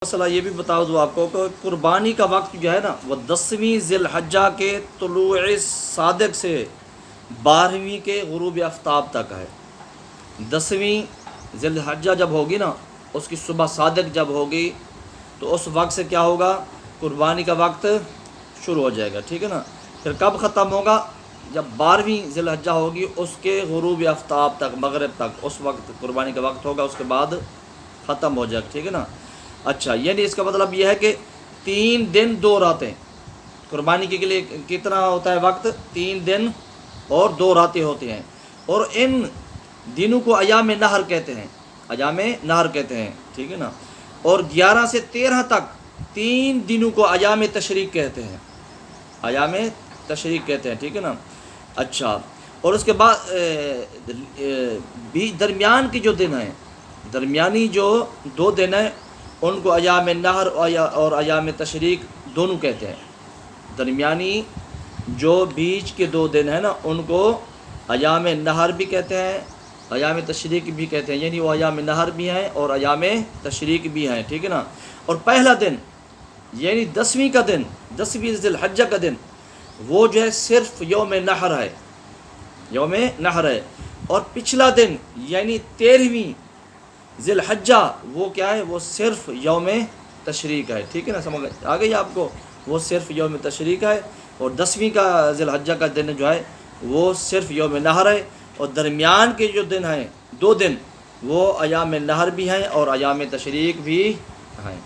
مسئلہ یہ بھی بتا دوں آپ کو کہ قربانی کا وقت جو ہے نا وہ 10ویں ذی الحجہ کے طلوع صادق سے 12ویں کے غروب آفتاب تک ہے۔ 10ویں ذی الحجہ جب ہوگی نا، اس کی صبح صادق جب ہوگی تو اس وقت سے کیا ہوگا، قربانی کا وقت شروع ہو جائے گا، ٹھیک ہے نا۔ پھر کب ختم ہوگا؟ جب 12ویں ذی الحجہ ہوگی، اس کے غروب آفتاب تک، مغرب تک، اس وقت قربانی کا وقت ہوگا، اس کے بعد ختم ہو جائے گا، ٹھیک ہے نا۔ اچھا، یعنی اس کا مطلب یہ ہے کہ 3 دن 2 راتیں قربانی کے لیے کتنا ہوتا ہے وقت؟ 3 دن اور 2 راتیں ہوتی ہیں، اور ان دنوں کو ایام نہر کہتے ہیں، ایام نہر کہتے ہیں، ٹھیک ہے نا۔ اور 11 سے 13 تک 3 دنوں کو ایام تشریق کہتے ہیں، ایام تشریق کہتے ہیں، ٹھیک ہے نا۔ اچھا، اور اس کے بعد بھی درمیان کے جو دن ہیں، درمیانی جو 2 دن ہیں، ان کو ایام نہر اور ایام تشریق دونوں کہتے ہیں۔ درمیانی جو بیچ کے 2 دن ہیں نا، ان کو ایام نہر بھی کہتے ہیں، ایام تشریق بھی کہتے ہیں، یعنی وہ ایام نہر بھی ہیں اور ایام تشریق بھی ہیں، ٹھیک ہے نا۔ اور پہلا دن یعنی 10ویں کا دن، 10ویں ذی الحجہ کا دن، وہ جو ہے صرف یوم نحر ہے، یوم نحر ہے۔ اور پچھلا دن یعنی 13ویں ذی الحجہ، وہ کیا ہے؟ وہ صرف یوم تشریق ہے، ٹھیک ہے نا، سمجھ آ گئی آپ کو؟ وہ صرف یوم تشریق ہے، اور 10ویں کا ذی الحجہ کا دن جو ہے وہ صرف یوم نحر ہے، اور درمیان کے جو دن ہیں 2 دن، وہ ایام نحر بھی ہیں اور ایام تشریق بھی ہیں۔